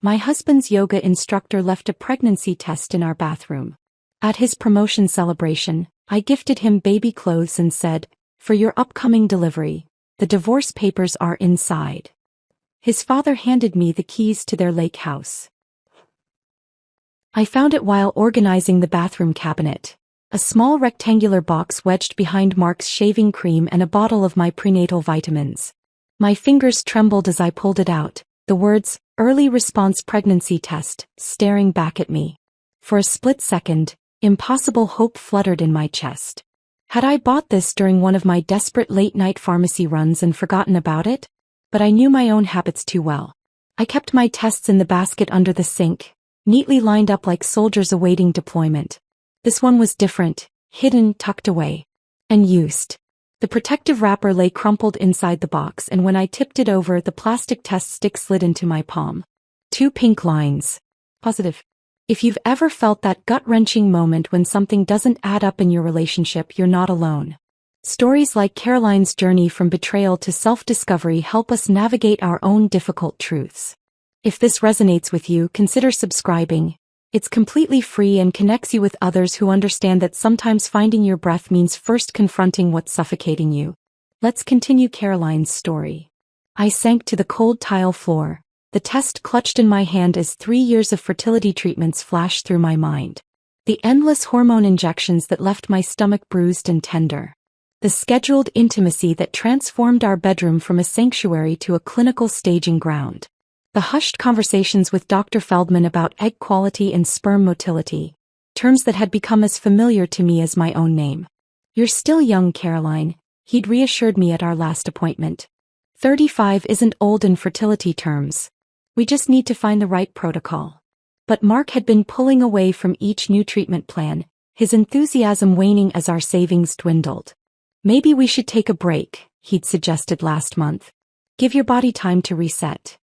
My husband's yoga instructor left a pregnancy test in our bathroom. At his promotion celebration, I gifted him baby clothes and said, "For your upcoming delivery, the divorce papers are inside." His father handed me the keys to their lake house. I found it while organizing the bathroom cabinet. A small rectangular box wedged behind Mark's shaving cream and a bottle of my prenatal vitamins. My fingers trembled as I pulled it out, the words, "Early Response Pregnancy Test," staring back at me. For a split second, impossible hope fluttered in my chest. Had I bought this during one of my desperate late-night pharmacy runs and forgotten about it? But I knew my own habits too well. I kept my tests in the basket under the sink, neatly lined up like soldiers awaiting deployment. This one was different, hidden, tucked away, and used. The protective wrapper lay crumpled inside the box, and when I tipped it over, the plastic test stick slid into my palm. 2 pink lines. Positive. If you've ever felt that gut-wrenching moment when something doesn't add up in your relationship, you're not alone. Stories like Caroline's journey from betrayal to self-discovery help us navigate our own difficult truths. If this resonates with you, consider subscribing. It's completely free and connects you with others who understand that sometimes finding your breath means first confronting what's suffocating you. Let's continue Caroline's story. I sank to the cold tile floor, the test clutched in my hand as 3 years of fertility treatments flashed through my mind. The endless hormone injections that left my stomach bruised and tender. The scheduled intimacy that transformed our bedroom from a sanctuary to a clinical staging ground. The hushed conversations with Dr. Feldman about egg quality and sperm motility, terms that had become as familiar to me as my own name. "You're still young, Caroline," he'd reassured me at our last appointment. 35 isn't old in fertility terms. We just need to find the right protocol. But Mark had been pulling away from each new treatment plan, his enthusiasm waning as our savings dwindled. "Maybe we should take a break," he'd suggested last month. "Give your body time to reset."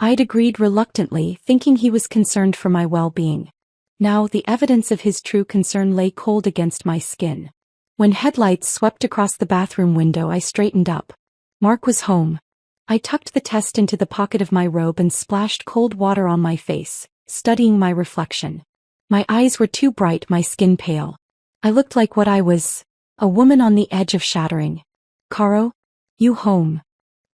I'd agreed reluctantly, thinking he was concerned for my well-being. Now the evidence of his true concern lay cold against my skin. When headlights swept across the bathroom window, I straightened up. Mark was home. I tucked the test into the pocket of my robe and splashed cold water on my face, studying my reflection. My eyes were too bright, my skin pale. I looked like what I was, a woman on the edge of shattering. "Caro? You home?"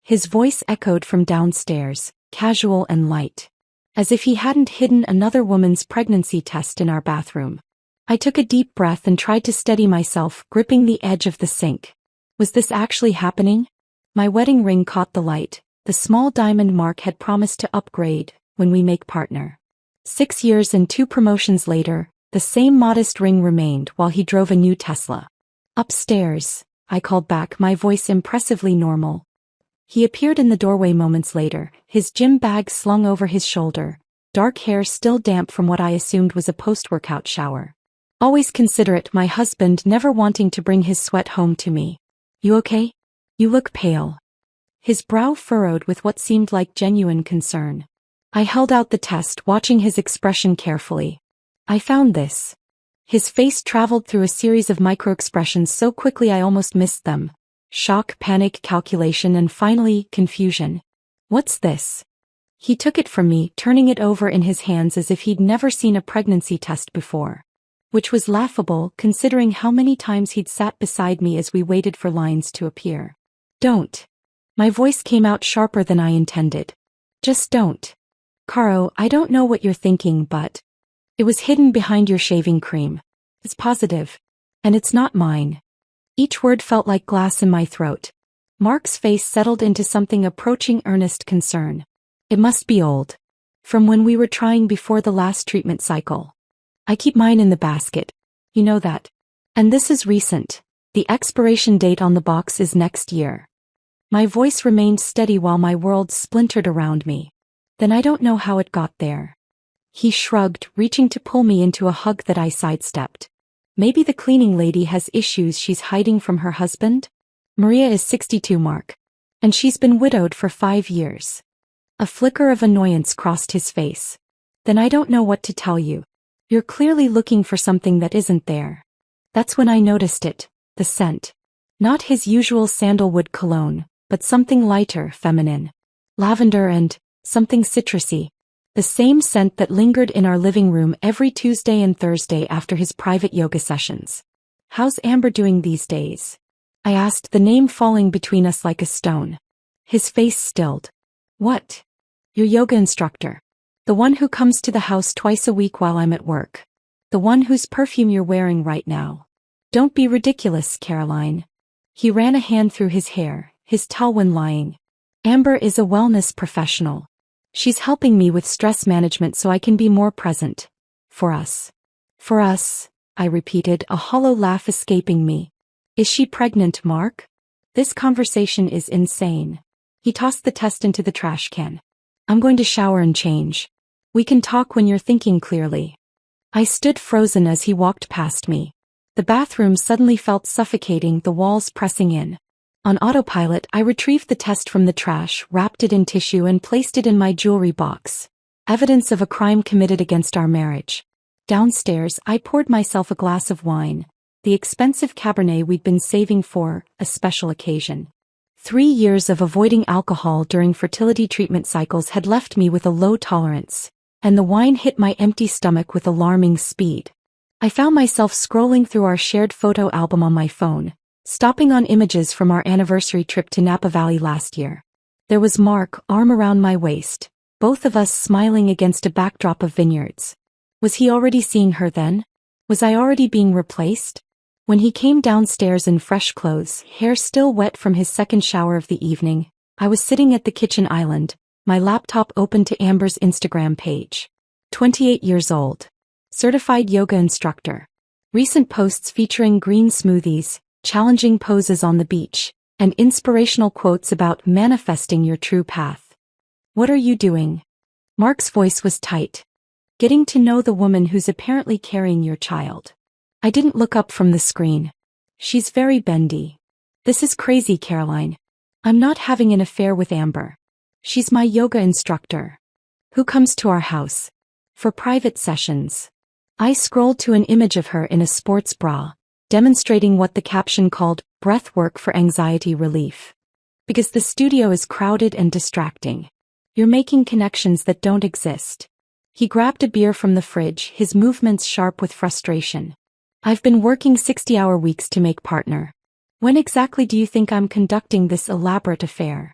His voice echoed from downstairs, casual and light. As if he hadn't hidden another woman's pregnancy test in our bathroom. I took a deep breath and tried to steady myself, gripping the edge of the sink. Was this actually happening? My wedding ring caught the light, the small diamond Mark had promised to upgrade when we make partner. 6 years and 2 promotions later, the same modest ring remained while he drove a new Tesla. "Upstairs," I called back, my voice impressively normal. He appeared in the doorway moments later, his gym bag slung over his shoulder, dark hair still damp from what I assumed was a post-workout shower. Always considerate, my husband never wanting to bring his sweat home to me. "You okay? You look pale." His brow furrowed with what seemed like genuine concern. I held out the test, watching his expression carefully. "I found this." His face traveled through a series of micro-expressions so quickly I almost missed them. Shock, panic, calculation, and finally, confusion. "What's this?" He took it from me, turning it over in his hands as if he'd never seen a pregnancy test before. Which was laughable, considering how many times he'd sat beside me as we waited for lines to appear. "Don't." My voice came out sharper than I intended. "Just don't. Caro, I don't know what you're thinking, but it was hidden behind your shaving cream. It's positive. And it's not mine." Each word felt like glass in my throat. Mark's face settled into something approaching earnest concern. "It must be old. From when we were trying before the last treatment cycle. I keep mine in the basket. You know that. And this is recent. The expiration date on the box is next year." My voice remained steady while my world splintered around me. "Then I don't know how it got there." He shrugged, reaching to pull me into a hug that I sidestepped. "Maybe the cleaning lady has issues she's hiding from her husband? Maria is 62, Mark. And she's been widowed for 5 years. A flicker of annoyance crossed his face. "Then I don't know what to tell you. You're clearly looking for something that isn't there." That's when I noticed it, the scent. Not his usual sandalwood cologne, but something lighter, feminine. Lavender and something citrusy. The same scent that lingered in our living room every Tuesday and Thursday after his private yoga sessions. "How's Amber doing these days?" I asked, the name falling between us like a stone. His face stilled. "What?" "Your yoga instructor. The one who comes to the house twice a week while I'm at work. The one whose perfume you're wearing right now." "Don't be ridiculous, Caroline." He ran a hand through his hair, his tailwind lying. "Amber is a wellness professional. She's helping me with stress management so I can be more present. For us." "For us," I repeated, a hollow laugh escaping me. "Is she pregnant, Mark? This conversation is insane." He tossed the test into the trash can. "I'm going to shower and change. We can talk when you're thinking clearly." I stood frozen as he walked past me. The bathroom suddenly felt suffocating, the walls pressing in. On autopilot, I retrieved the test from the trash, wrapped it in tissue and placed it in my jewelry box. Evidence of a crime committed against our marriage. Downstairs, I poured myself a glass of wine, the expensive Cabernet we'd been saving for a special occasion. 3 years of avoiding alcohol during fertility treatment cycles had left me with a low tolerance, and the wine hit my empty stomach with alarming speed. I found myself scrolling through our shared photo album on my phone, stopping on images from our anniversary trip to Napa Valley last year. There was Mark, arm around my waist, both of us smiling against a backdrop of vineyards. Was he already seeing her then? Was I already being replaced? When he came downstairs in fresh clothes, hair still wet from his second shower of the evening, I was sitting at the kitchen island, my laptop open to Amber's Instagram page. 28 years old. Certified yoga instructor. Recent posts featuring green smoothies, challenging poses on the beach, and inspirational quotes about manifesting your true path. "What are you doing?" Mark's voice was tight. "Getting to know the woman who's apparently carrying your child." I didn't look up from the screen. "She's very bendy." "This is crazy, Caroline. I'm not having an affair with Amber. She's my yoga instructor." "Who comes to our house?" "For private sessions." I scrolled to an image of her in a sports bra, demonstrating what the caption called, "breath work for anxiety relief." "Because the studio is crowded and distracting. You're making connections that don't exist." He grabbed a beer from the fridge, his movements sharp with frustration. "I've been working 60-hour weeks to make partner. When exactly do you think I'm conducting this elaborate affair?"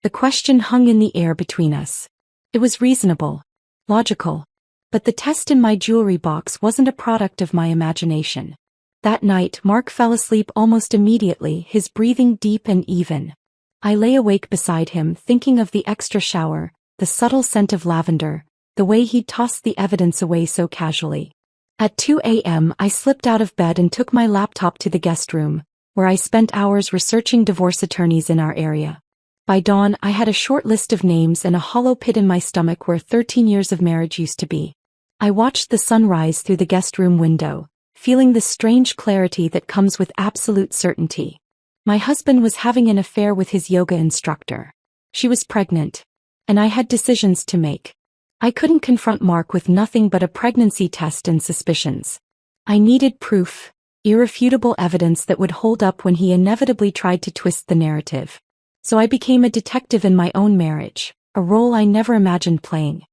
The question hung in the air between us. It was reasonable, logical. But the test in my jewelry box wasn't a product of my imagination. That night, Mark fell asleep almost immediately, his breathing deep and even. I lay awake beside him, thinking of the extra shower, the subtle scent of lavender, the way he'd tossed the evidence away so casually. At 2 a.m., I slipped out of bed and took my laptop to the guest room, where I spent hours researching divorce attorneys in our area. By dawn, I had a short list of names and a hollow pit in my stomach where 13 years of marriage used to be. I watched the sun rise through the guest room window, feeling the strange clarity that comes with absolute certainty. My husband was having an affair with his yoga instructor. She was pregnant. And I had decisions to make. I couldn't confront Mark with nothing but a pregnancy test and suspicions. I needed proof, irrefutable evidence that would hold up when he inevitably tried to twist the narrative. So I became a detective in my own marriage, a role I never imagined playing.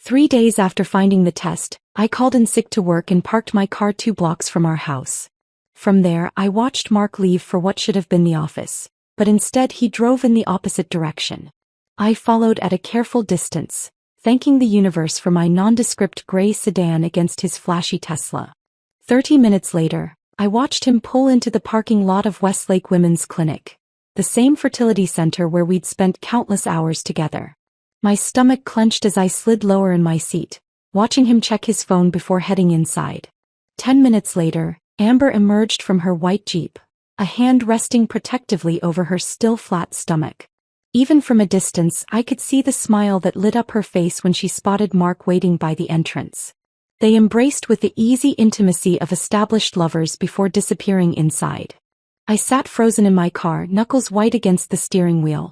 3 days after finding the test, I called in sick to work and parked my car 2 blocks from our house. From there, I watched Mark leave for what should have been the office, but instead he drove in the opposite direction. I followed at a careful distance, thanking the universe for my nondescript gray sedan against his flashy Tesla. 30 minutes later, I watched him pull into the parking lot of Westlake Women's Clinic, the same fertility center where we'd spent countless hours together. My stomach clenched as I slid lower in my seat, watching him check his phone before heading inside. 10 minutes later, Amber emerged from her white Jeep, a hand resting protectively over her still flat stomach. Even from a distance, I could see the smile that lit up her face when she spotted Mark waiting by the entrance. They embraced with the easy intimacy of established lovers before disappearing inside. I sat frozen in my car, knuckles white against the steering wheel.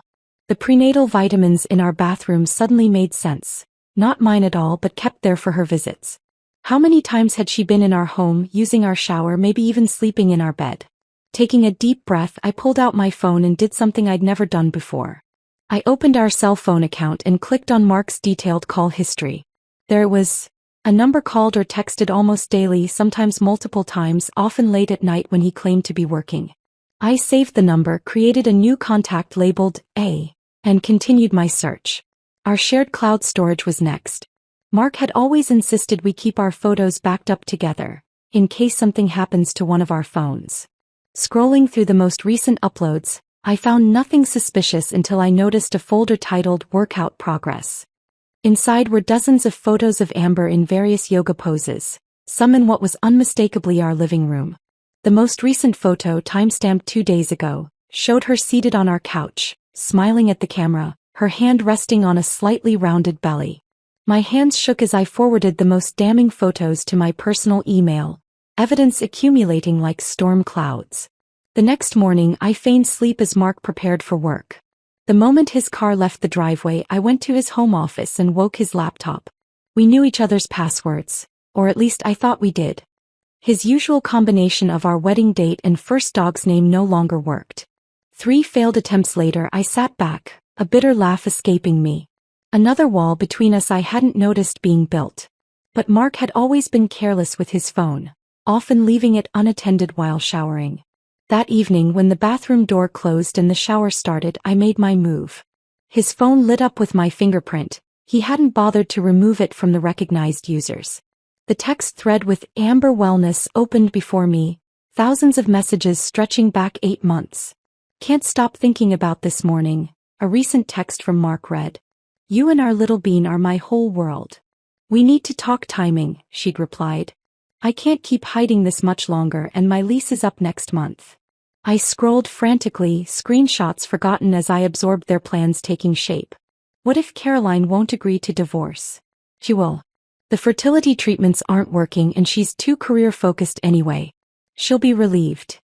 The prenatal vitamins in our bathroom suddenly made sense. Not mine at all, but kept there for her visits. How many times had she been in our home, using our shower, maybe even sleeping in our bed? Taking a deep breath, I pulled out my phone and did something I'd never done before. I opened our cell phone account and clicked on Mark's detailed call history. There it was. A number called or texted almost daily, sometimes multiple times, often late at night when he claimed to be working. I saved the number, created a new contact labeled A, and continued my search. Our shared cloud storage was next. Mark had always insisted we keep our photos backed up together, in case something happens to one of our phones. Scrolling through the most recent uploads, I found nothing suspicious until I noticed a folder titled Workout Progress. Inside were dozens of photos of Amber in various yoga poses, some in what was unmistakably our living room. The most recent photo, timestamped 2 days ago, showed her seated on our couch, smiling at the camera, her hand resting on a slightly rounded belly. My hands shook as I forwarded the most damning photos to my personal email, evidence accumulating like storm clouds. The next morning I feigned sleep as Mark prepared for work. The moment his car left the driveway, I went to his home office and woke his laptop. We knew each other's passwords, or at least I thought we did. His usual combination of our wedding date and first dog's name no longer worked. 3 failed attempts later, I sat back, a bitter laugh escaping me. Another wall between us I hadn't noticed being built. But Mark had always been careless with his phone, often leaving it unattended while showering. That evening, when the bathroom door closed and the shower started, I made my move. His phone lit up with my fingerprint. He hadn't bothered to remove it from the recognized users. The text thread with Amber Wellness opened before me, thousands of messages stretching back 8 months. Can't stop thinking about this morning, a recent text from Mark read. You and our little bean are my whole world. We need to talk timing, she'd replied. I can't keep hiding this much longer and my lease is up next month. I scrolled frantically, screenshots forgotten as I absorbed their plans taking shape. What if Caroline won't agree to divorce? She will. The fertility treatments aren't working and she's too career-focused anyway. She'll be relieved.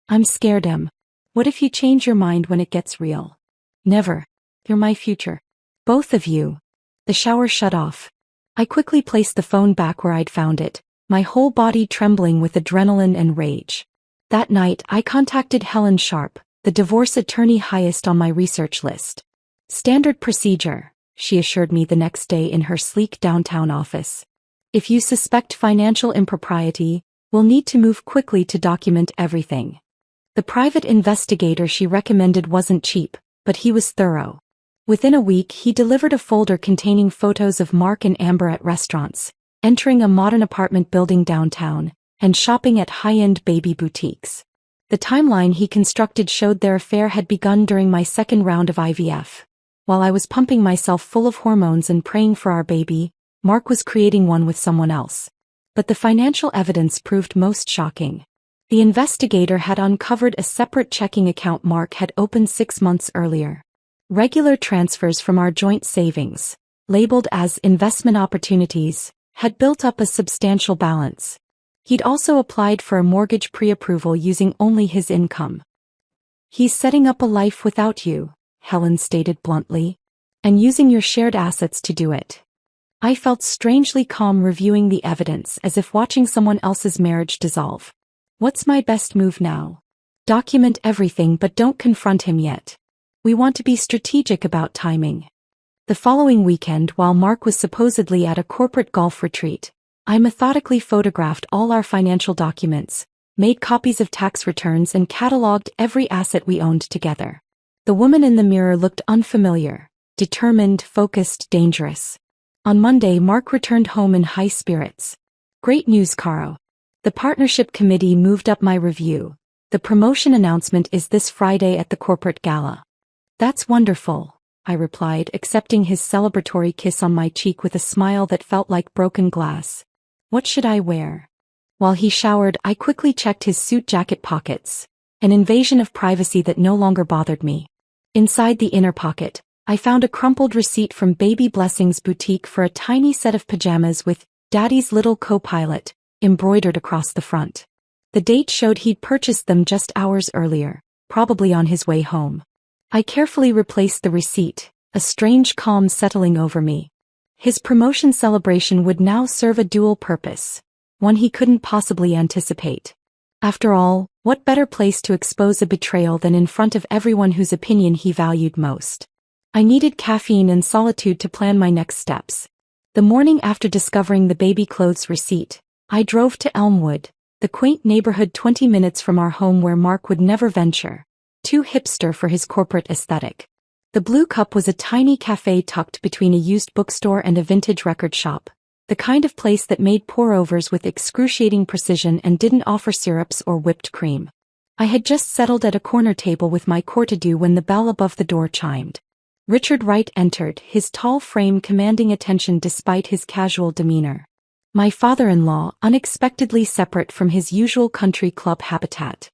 I'm scared, Em. What if you change your mind when it gets real? Never. You're my future. Both of you. The shower shut off. I quickly placed the phone back where I'd found it, my whole body trembling with adrenaline and rage. That night, I contacted Helen Sharp, the divorce attorney highest on my research list. Standard procedure, she assured me the next day in her sleek downtown office. If you suspect financial impropriety, we'll need to move quickly to document everything. The private investigator she recommended wasn't cheap, but he was thorough. Within a week, he delivered a folder containing photos of Mark and Amber at restaurants, entering a modern apartment building downtown, and shopping at high-end baby boutiques. The timeline he constructed showed their affair had begun during my second round of IVF. While I was pumping myself full of hormones and praying for our baby, Mark was creating one with someone else. But the financial evidence proved most shocking. The investigator had uncovered a separate checking account Mark had opened 6 months earlier. Regular transfers from our joint savings, labeled as investment opportunities, had built up a substantial balance. He'd also applied for a mortgage pre-approval using only his income. He's setting up a life without you, Helen stated bluntly, and using your shared assets to do it. I felt strangely calm reviewing the evidence, as if watching someone else's marriage dissolve. What's my best move now? Document everything but don't confront him yet. We want to be strategic about timing. The following weekend, while Mark was supposedly at a corporate golf retreat, I methodically photographed all our financial documents, made copies of tax returns and cataloged every asset we owned together. The woman in the mirror looked unfamiliar, determined, focused, dangerous. On Monday, Mark returned home in high spirits. Great news, Caro. The partnership committee moved up my review. The promotion announcement is this Friday at the corporate gala. That's wonderful, I replied, accepting his celebratory kiss on my cheek with a smile that felt like broken glass. What should I wear? While he showered, I quickly checked his suit jacket pockets, an invasion of privacy that no longer bothered me. Inside the inner pocket, I found a crumpled receipt from Baby Blessing's boutique for a tiny set of pajamas with Daddy's Little Co-Pilot embroidered across the front. The date showed he'd purchased them just hours earlier, probably on his way home. I carefully replaced the receipt, a strange calm settling over me. His promotion celebration would now serve a dual purpose, one he couldn't possibly anticipate. After all, what better place to expose a betrayal than in front of everyone whose opinion he valued most? I needed caffeine and solitude to plan my next steps. The morning after discovering the baby clothes receipt, I drove to Elmwood, the quaint neighborhood 20 minutes from our home where Mark would never venture, too hipster for his corporate aesthetic. The Blue Cup was a tiny cafe tucked between a used bookstore and a vintage record shop, the kind of place that made pour-overs with excruciating precision and didn't offer syrups or whipped cream. I had just settled at a corner table with my courtier when the bell above the door chimed. Richard Wright entered, his tall frame commanding attention despite his casual demeanor. My father-in-law, unexpectedly separate from his usual country club habitat.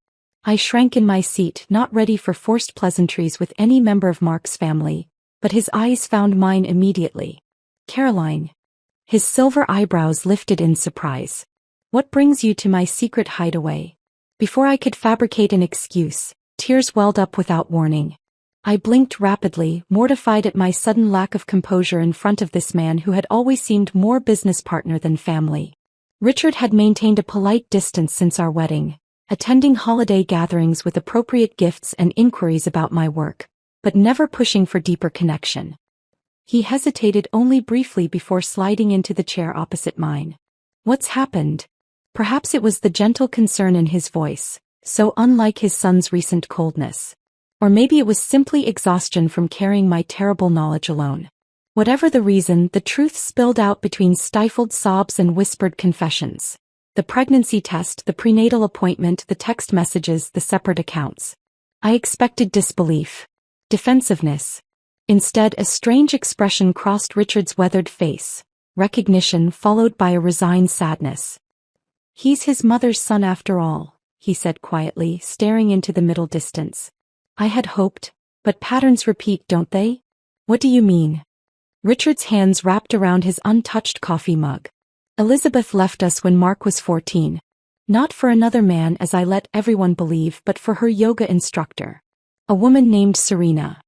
I shrank in my seat, not ready for forced pleasantries with any member of Mark's family, but his eyes found mine immediately. Caroline. His silver eyebrows lifted in surprise. What brings you to my secret hideaway? Before I could fabricate an excuse, tears welled up without warning. I blinked rapidly, mortified at my sudden lack of composure in front of this man who had always seemed more business partner than family. Richard had maintained a polite distance since our wedding, attending holiday gatherings with appropriate gifts and inquiries about my work, but never pushing for deeper connection. He hesitated only briefly before sliding into the chair opposite mine. What's happened? Perhaps it was the gentle concern in his voice, so unlike his son's recent coldness. Or maybe it was simply exhaustion from carrying my terrible knowledge alone. Whatever the reason, the truth spilled out between stifled sobs and whispered confessions. The pregnancy test, the prenatal appointment, the text messages, the separate accounts. I expected disbelief, defensiveness. Instead, a strange expression crossed Richard's weathered face, recognition followed by a resigned sadness. He's his mother's son after all, he said quietly, staring into the middle distance. I had hoped, but patterns repeat, don't they? What do you mean? Richard's hands wrapped around his untouched coffee mug. Elizabeth left us when Mark was 14. Not for another man as I let everyone believe, but for her yoga instructor. A woman named Serena.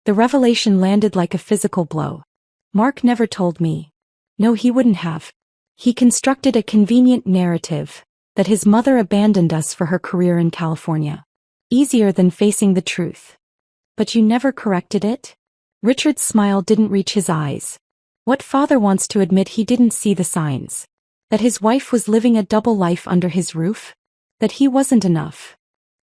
The revelation landed like a physical blow. Mark never told me. No, he wouldn't have. He constructed a convenient narrative that his mother abandoned us for her career in California. Easier than facing the truth. But you never corrected it? Richard's smile didn't reach his eyes. What father wants to admit he didn't see the signs? That his wife was living a double life under his roof? That he wasn't enough?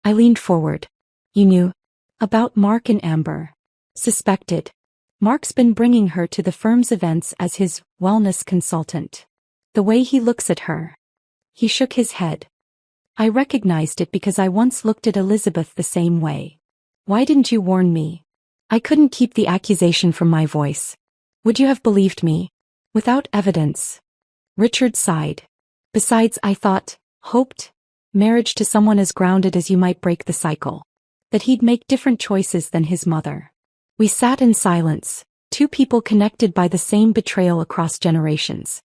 I leaned forward. You knew about Mark and Amber. Suspected. Mark's been bringing her to the firm's events as his wellness consultant. The way he looks at her. He shook his head. I recognized it because I once looked at Elizabeth the same way. Why didn't you warn me? I couldn't keep the accusation from my voice. Would you have believed me? Without evidence. Richard sighed. Besides, I thought, hoped, marriage to someone as grounded as you might break the cycle. That he'd make different choices than his mother. We sat in silence, two people connected by the same betrayal across generations.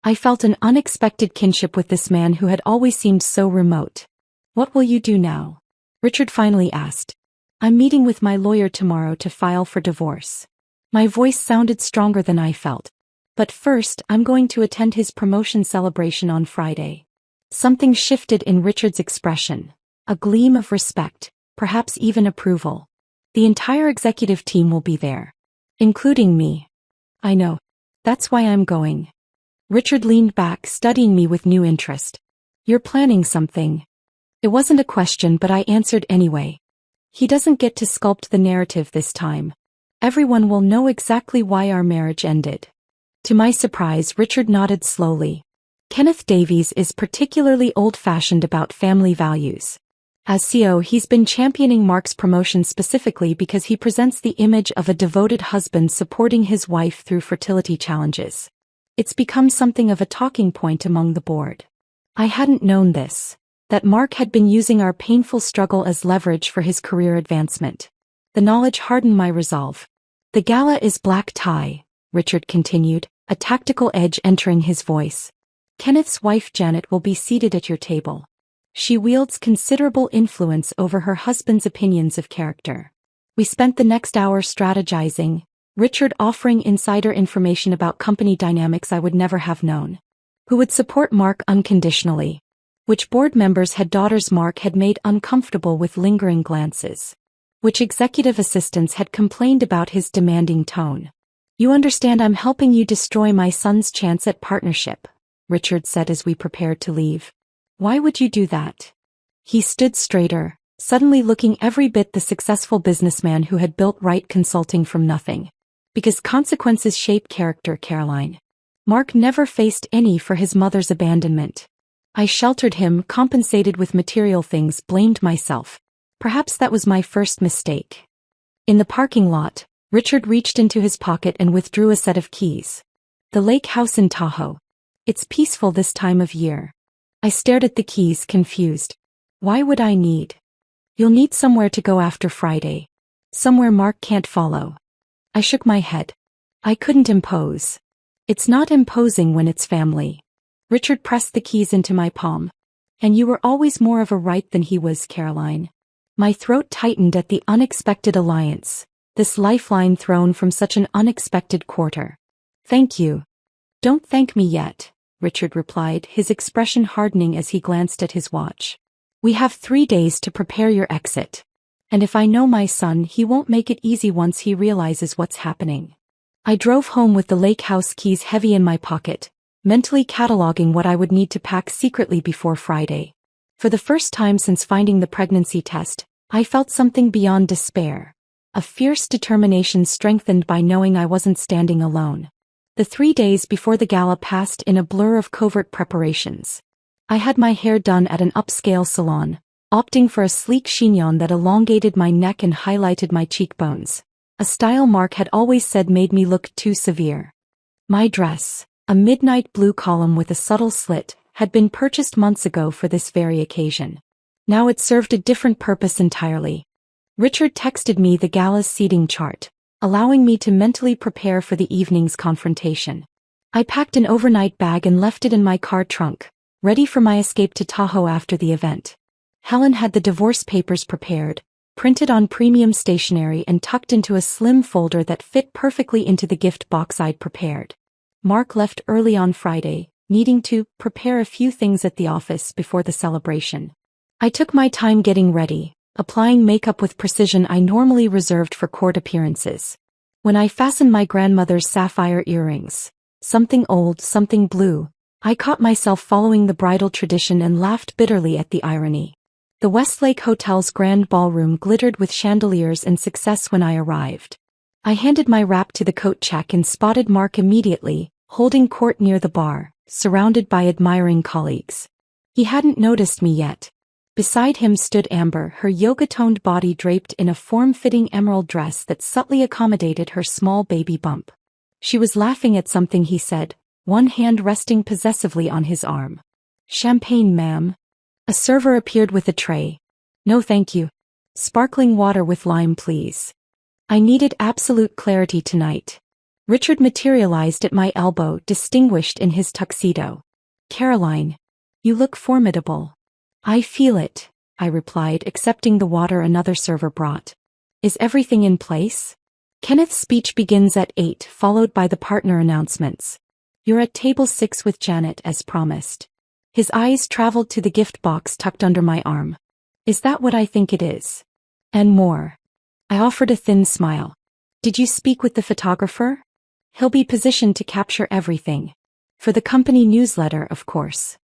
I felt an unexpected kinship with this man who had always seemed so remote. What will you do now? Richard finally asked. I'm meeting with my lawyer tomorrow to file for divorce. My voice sounded stronger than I felt. But first, I'm going to attend his promotion celebration on Friday. Something shifted in Richard's expression. A gleam of respect, perhaps even approval. The entire executive team will be there. Including me. I know. That's why I'm going. Richard leaned back, studying me with new interest. You're planning something. It wasn't a question, but I answered anyway. He doesn't get to sculpt the narrative this time. Everyone will know exactly why our marriage ended. To my surprise, Richard nodded slowly. Kenneth Davies is particularly old-fashioned about family values. As CEO, he's been championing Mark's promotion specifically because he presents the image of a devoted husband supporting his wife through fertility challenges. It's become something of a talking point among the board. I hadn't known this, that Mark had been using our painful struggle as leverage for his career advancement. The knowledge hardened my resolve. The gala is black tie, Richard continued, a tactical edge entering his voice. Kenneth's wife Janet will be seated at your table. She wields considerable influence over her husband's opinions of character. We spent the next hour strategizing, Richard offering insider information about company dynamics I would never have known. Who would support Mark unconditionally? Which board members had daughters Mark had made uncomfortable with lingering glances? Which executive assistants had complained about his demanding tone? You understand I'm helping you destroy my son's chance at partnership, Richard said as we prepared to leave. Why would you do that? He stood straighter, suddenly looking every bit the successful businessman who had built Wright Consulting from nothing. Because consequences shape character, Caroline. Mark never faced any for his mother's abandonment. I sheltered him, compensated with material things, blamed myself. Perhaps that was my first mistake. In the parking lot, Richard reached into his pocket and withdrew a set of keys. The lake house in Tahoe. It's peaceful this time of year. I stared at the keys, confused. Why would I need? You'll need somewhere to go after Friday. Somewhere Mark can't follow. I shook my head. I couldn't impose. It's not imposing when it's family. Richard pressed the keys into my palm. And you were always more of a Wright than he was, Caroline. My throat tightened at the unexpected alliance, this lifeline thrown from such an unexpected quarter. Thank you. Don't thank me yet, Richard replied, his expression hardening as he glanced at his watch. We have 3 days to prepare your exit. And if I know my son, he won't make it easy once he realizes what's happening. I drove home with the lake house keys heavy in my pocket, mentally cataloging what I would need to pack secretly before Friday. For the first time since finding the pregnancy test, I felt something beyond despair. A fierce determination strengthened by knowing I wasn't standing alone. The 3 days before the gala passed in a blur of covert preparations. I had my hair done at an upscale salon, opting for a sleek chignon that elongated my neck and highlighted my cheekbones. A style Mark had always said made me look too severe. My dress, a midnight blue column with a subtle slit, had been purchased months ago for this very occasion. Now it served a different purpose entirely. Richard texted me the gala's seating chart, allowing me to mentally prepare for the evening's confrontation. I packed an overnight bag and left it in my car trunk, ready for my escape to Tahoe after the event. Helen had the divorce papers prepared, printed on premium stationery and tucked into a slim folder that fit perfectly into the gift box I'd prepared. Mark left early on Friday, needing to prepare a few things at the office before the celebration. I took my time getting ready, applying makeup with precision I normally reserved for court appearances. When I fastened my grandmother's sapphire earrings, something old, something blue, I caught myself following the bridal tradition and laughed bitterly at the irony. The Westlake Hotel's grand ballroom glittered with chandeliers and success when I arrived. I handed my wrap to the coat check and spotted Mark immediately, holding court near the bar, surrounded by admiring colleagues. He hadn't noticed me yet. Beside him stood Amber, her yoga-toned body draped in a form-fitting emerald dress that subtly accommodated her small baby bump. She was laughing at something he said, one hand resting possessively on his arm. "Champagne, ma'am." A server appeared with a tray. "No thank you. Sparkling water with lime, please." I needed absolute clarity tonight. Richard materialized at my elbow, distinguished in his tuxedo. "Caroline, you look formidable." "I feel it," I replied, accepting the water another server brought. "Is everything in place?" Kenneth's speech begins at 8, followed by the partner announcements. "You're at table 6 with Janet as promised." His eyes traveled to the gift box tucked under my arm. "Is that what I think it is?" "And more." I offered a thin smile. "Did you speak with the photographer?" "He'll be positioned to capture everything. For the company newsletter, of course."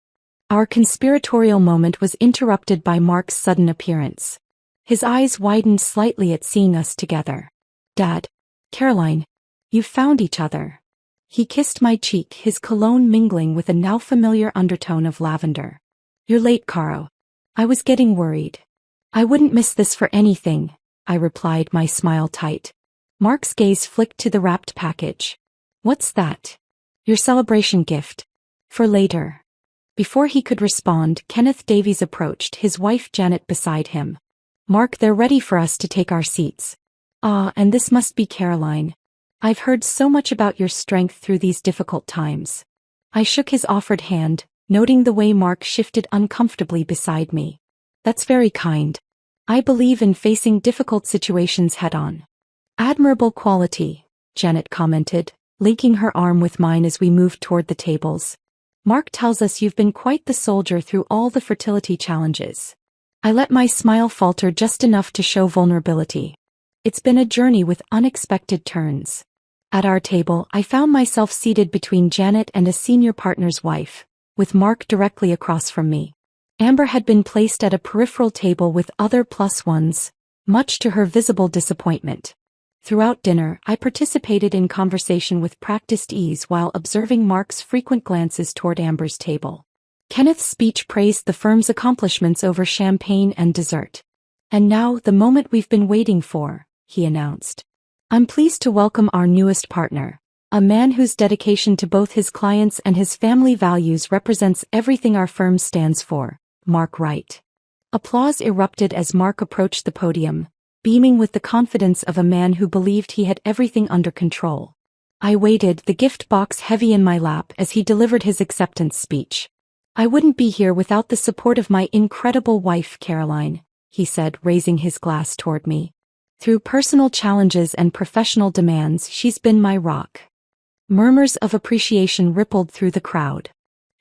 Our conspiratorial moment was interrupted by Mark's sudden appearance. His eyes widened slightly at seeing us together. "Dad, Caroline, you've found each other." He kissed my cheek, his cologne mingling with a now familiar undertone of lavender. "You're late, Caro. I was getting worried." "I wouldn't miss this for anything," I replied, my smile tight. Mark's gaze flicked to the wrapped package. "What's that?" "Your celebration gift. For later." Before he could respond, Kenneth Davies approached, his wife Janet beside him. "Mark, they're ready for us to take our seats." "Ah, and this must be Caroline. I've heard so much about your strength through these difficult times." I shook his offered hand, noting the way Mark shifted uncomfortably beside me. "That's very kind. I believe in facing difficult situations head-on." "Admirable quality," Janet commented, linking her arm with mine as we moved toward the tables. "Mark tells us you've been quite the soldier through all the fertility challenges." I let my smile falter just enough to show vulnerability. "It's been a journey with unexpected turns." At our table, I found myself seated between Janet and a senior partner's wife, with Mark directly across from me. Amber had been placed at a peripheral table with other plus ones, much to her visible disappointment. Throughout dinner, I participated in conversation with practiced ease while observing Mark's frequent glances toward Amber's table. Kenneth's speech praised the firm's accomplishments over champagne and dessert. "And now, the moment we've been waiting for," he announced. "I'm pleased to welcome our newest partner, a man whose dedication to both his clients and his family values represents everything our firm stands for, Mark Wright." Applause erupted as Mark approached the podium, beaming with the confidence of a man who believed he had everything under control. I waited, the gift box heavy in my lap as he delivered his acceptance speech. "I wouldn't be here without the support of my incredible wife, Caroline," he said, raising his glass toward me. "Through personal challenges and professional demands, she's been my rock." Murmurs of appreciation rippled through the crowd.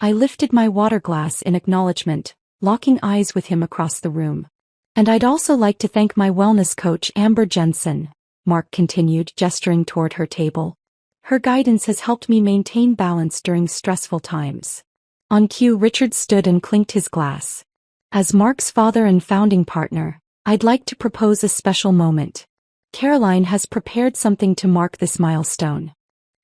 I lifted my water glass in acknowledgement, locking eyes with him across the room. "And I'd also like to thank my wellness coach, Amber Jensen," Mark continued, gesturing toward her table. "Her guidance has helped me maintain balance during stressful times." On cue, Richard stood and clinked his glass. "As Mark's father and founding partner, I'd like to propose a special moment. Caroline has prepared something to mark this milestone."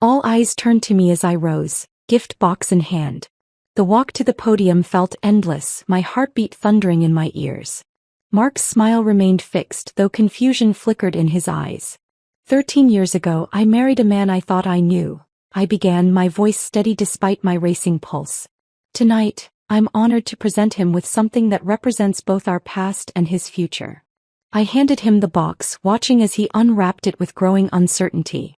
All eyes turned to me as I rose, gift box in hand. The walk to the podium felt endless, my heartbeat thundering in my ears. Mark's smile remained fixed, though confusion flickered in his eyes. 13 years ago, I married a man I thought I knew," I began, my voice steady despite my racing pulse. "Tonight, I'm honored to present him with something that represents both our past and his future." I handed him the box, watching as he unwrapped it with growing uncertainty.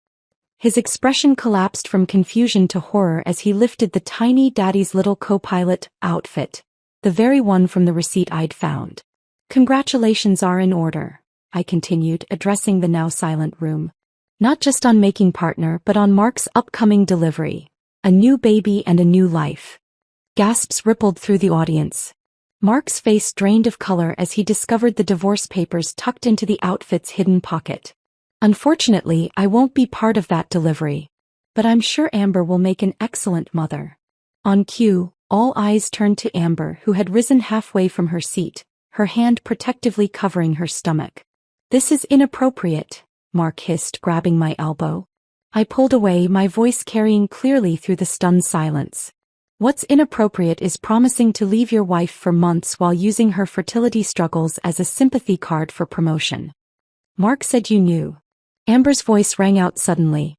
His expression collapsed from confusion to horror as he lifted the tiny Daddy's Little Co-Pilot outfit, the very one from the receipt I'd found. "Congratulations are in order," I continued, addressing the now silent room. "Not just on making partner, but on Mark's upcoming delivery. A new baby and a new life." Gasps rippled through the audience. Mark's face drained of color as he discovered the divorce papers tucked into the outfit's hidden pocket. "Unfortunately, I won't be part of that delivery. But I'm sure Amber will make an excellent mother." On cue, all eyes turned to Amber, who had risen halfway from her seat, her hand protectively covering her stomach. "This is inappropriate," Mark hissed, grabbing my elbow. I pulled away, my voice carrying clearly through the stunned silence. "What's inappropriate is promising to leave your wife for months while using her fertility struggles as a sympathy card for promotion." "Mark said you knew." Amber's voice rang out suddenly.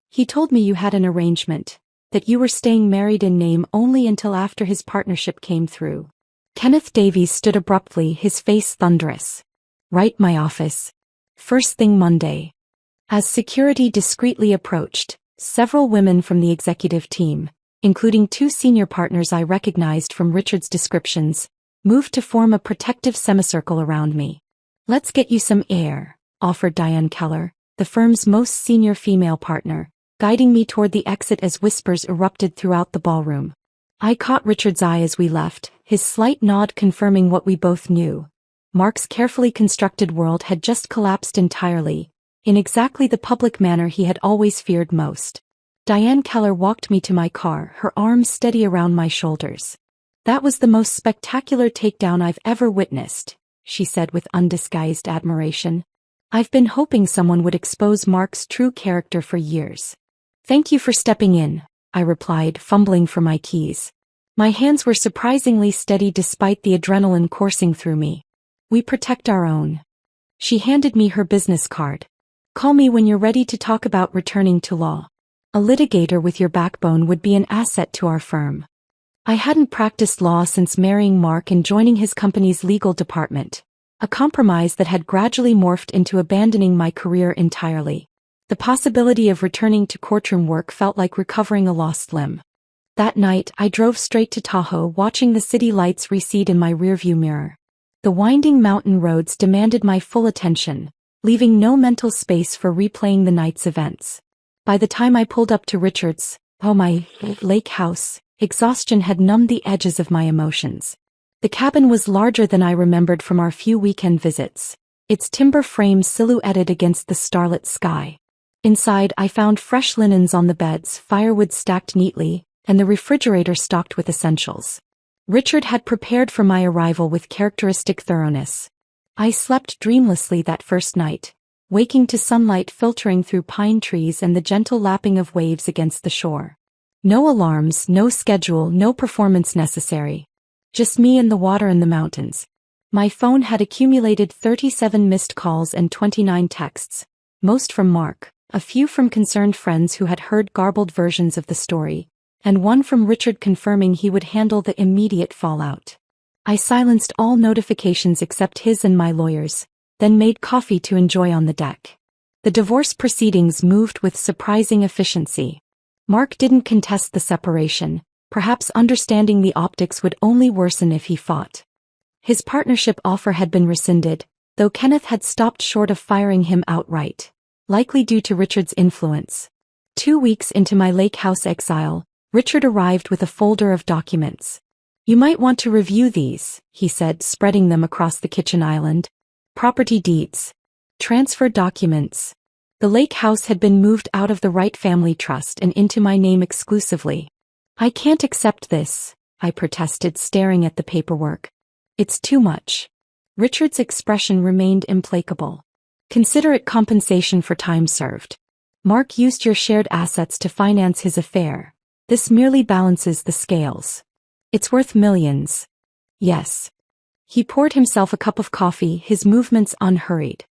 "He told me you had an arrangement, that you were staying married in name only until after his partnership came through." Kenneth Davies stood abruptly, his face thunderous. "Right, my office. First thing Monday." As security discreetly approached, several women from the executive team, including 2 senior partners I recognized from Richard's descriptions, moved to form a protective semicircle around me. "Let's get you some air," offered Diane Keller, the firm's most senior female partner, guiding me toward the exit as whispers erupted throughout the ballroom. I caught Richard's eye as we left, his slight nod confirming what we both knew. Mark's carefully constructed world had just collapsed entirely, in exactly the public manner he had always feared most. Diane Keller walked me to my car, her arms steady around my shoulders. "That was the most spectacular takedown I've ever witnessed," she said with undisguised admiration. "I've been hoping someone would expose Mark's true character for years." "Thank you for stepping in," I replied, fumbling for my keys. My hands were surprisingly steady despite the adrenaline coursing through me. "We protect our own." She handed me her business card. "Call me when you're ready to talk about returning to law. A litigator with your backbone would be an asset to our firm." I hadn't practiced law since marrying Mark and joining his company's legal department, a compromise that had gradually morphed into abandoning my career entirely. The possibility of returning to courtroom work felt like recovering a lost limb. That night, I drove straight to Tahoe, watching the city lights recede in my rearview mirror. The winding mountain roads demanded my full attention, leaving no mental space for replaying the night's events. By the time I pulled up to Richard's, my lake house, exhaustion had numbed the edges of my emotions. The cabin was larger than I remembered from our few weekend visits, its timber frame silhouetted against the starlit sky. Inside, I found fresh linens on the beds, firewood stacked neatly, and the refrigerator stocked with essentials. Richard had prepared for my arrival with characteristic thoroughness. I slept dreamlessly that first night, waking to sunlight filtering through pine trees and the gentle lapping of waves against the shore. No alarms, no schedule, no performance necessary. Just me and the water and the mountains. My phone had accumulated 37 missed calls and 29 texts, most from Mark, a few from concerned friends who had heard garbled versions of the story, and one from Richard confirming he would handle the immediate fallout. I silenced all notifications except his and my lawyer's, then made coffee to enjoy on the deck. The divorce proceedings moved with surprising efficiency. Mark didn't contest the separation, perhaps understanding the optics would only worsen if he fought. His partnership offer had been rescinded, though Kenneth had stopped short of firing him outright, likely due to Richard's influence. 2 weeks into my lake house exile, Richard arrived with a folder of documents. "You might want to review these," he said, spreading them across the kitchen island. "Property deeds. Transfer documents." The lake house had been moved out of the Wright family trust and into my name exclusively. "I can't accept this," I protested, staring at the paperwork. "It's too much." Richard's expression remained implacable. "Consider it compensation for time served. Mark used your shared assets to finance his affair. This merely balances the scales. It's worth millions." "Yes." He poured himself a cup of coffee, his movements unhurried.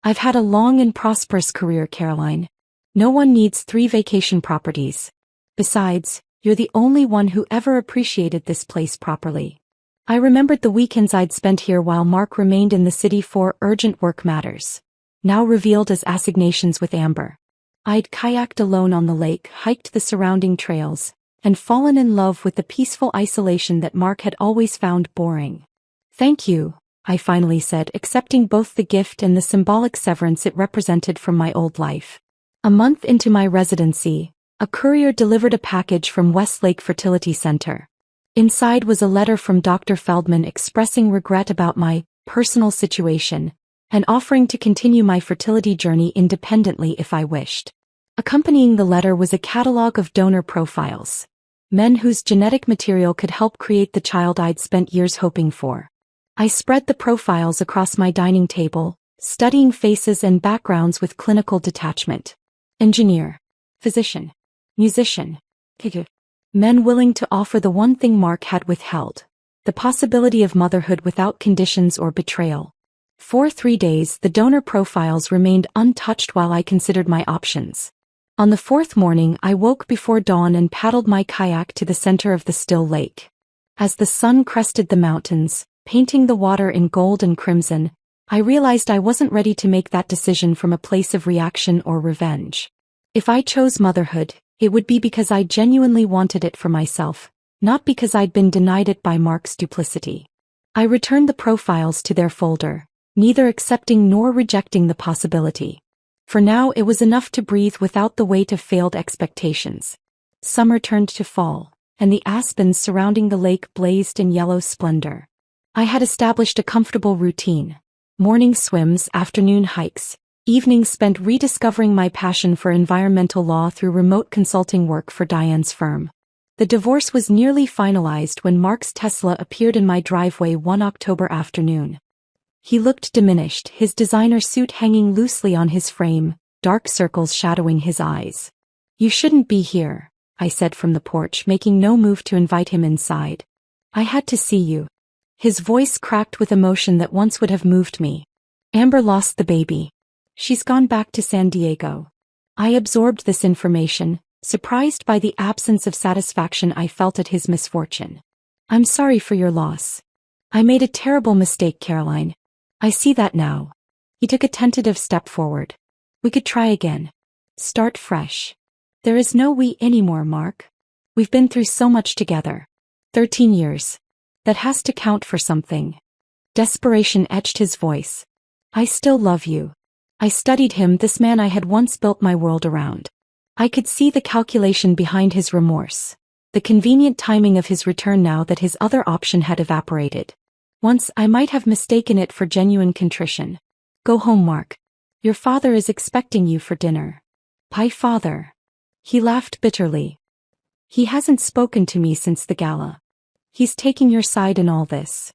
"I've had a long and prosperous career, Caroline. No one needs 3 vacation properties. Besides, you're the only one who ever appreciated this place properly." I remembered the weekends I'd spent here while Mark remained in the city for urgent work matters, now revealed as assignations with Amber. I'd kayaked alone on the lake, hiked the surrounding trails, and fallen in love with the peaceful isolation that Mark had always found boring. "Thank you," I finally said, accepting both the gift and the symbolic severance it represented from my old life. A month into my residency, a courier delivered a package from Westlake Fertility Center. Inside was a letter from Dr. Feldman expressing regret about my personal situation and offering to continue my fertility journey independently if I wished. Accompanying the letter was a catalog of donor profiles, men whose genetic material could help create the child I'd spent years hoping for. I spread the profiles across my dining table, studying faces and backgrounds with clinical detachment. Engineer, physician, musician, men willing to offer the one thing Mark had withheld, the possibility of motherhood without conditions or betrayal. For 3 days, the donor profiles remained untouched while I considered my options. On the 4th morning, I woke before dawn and paddled my kayak to the center of the still lake. As the sun crested the mountains, painting the water in gold and crimson, I realized I wasn't ready to make that decision from a place of reaction or revenge. If I chose motherhood, it would be because I genuinely wanted it for myself, not because I'd been denied it by Mark's duplicity. I returned the profiles to their folder, neither accepting nor rejecting the possibility. For now it was enough to breathe without the weight of failed expectations. Summer turned to fall, and the aspens surrounding the lake blazed in yellow splendor. I had established a comfortable routine: morning swims, afternoon hikes, evenings spent rediscovering my passion for environmental law through remote consulting work for Diane's firm. The divorce was nearly finalized when Mark's Tesla appeared in my driveway one October afternoon. He looked diminished, his designer suit hanging loosely on his frame, dark circles shadowing his eyes. "You shouldn't be here," I said from the porch, making no move to invite him inside. "I had to see you." His voice cracked with emotion that once would have moved me. "Amber lost the baby. She's gone back to San Diego." I absorbed this information, surprised by the absence of satisfaction I felt at his misfortune. "I'm sorry for your loss. I made a terrible mistake, Caroline. I see that now." He took a tentative step forward. "We could try again. Start fresh." "There is no we anymore, Mark. We've been through so much together. 13 years. That has to count for something." Desperation etched his voice. "I still love you." I studied him, this man I had once built my world around. I could see the calculation behind his remorse, the convenient timing of his return now that his other option had evaporated. Once I might have mistaken it for genuine contrition. "Go home, Mark. Your father is expecting you for dinner." "By father." He laughed bitterly. "He hasn't spoken to me since the gala. He's taking your side in all this."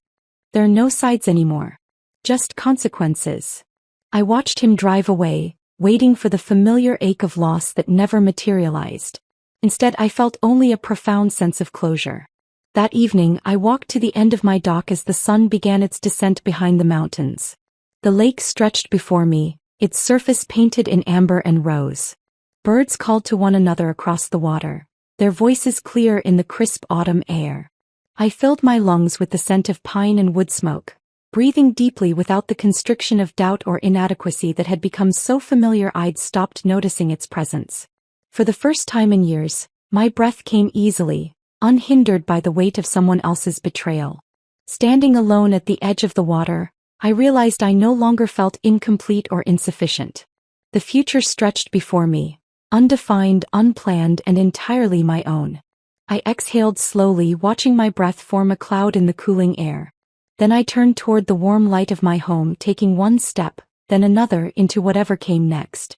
"There are no sides anymore. Just consequences." I watched him drive away, waiting for the familiar ache of loss that never materialized. Instead, I felt only a profound sense of closure. That evening, I walked to the end of my dock as the sun began its descent behind the mountains. The lake stretched before me, its surface painted in amber and rose. Birds called to one another across the water, their voices clear in the crisp autumn air. I filled my lungs with the scent of pine and wood smoke, breathing deeply without the constriction of doubt or inadequacy that had become so familiar I'd stopped noticing its presence. For the first time in years, my breath came easily, unhindered by the weight of someone else's betrayal. Standing alone at the edge of the water, I realized I no longer felt incomplete or insufficient. The future stretched before me, undefined, unplanned, and entirely my own. I exhaled slowly, watching my breath form a cloud in the cooling air. Then I turned toward the warm light of my home, taking one step, then another into whatever came next.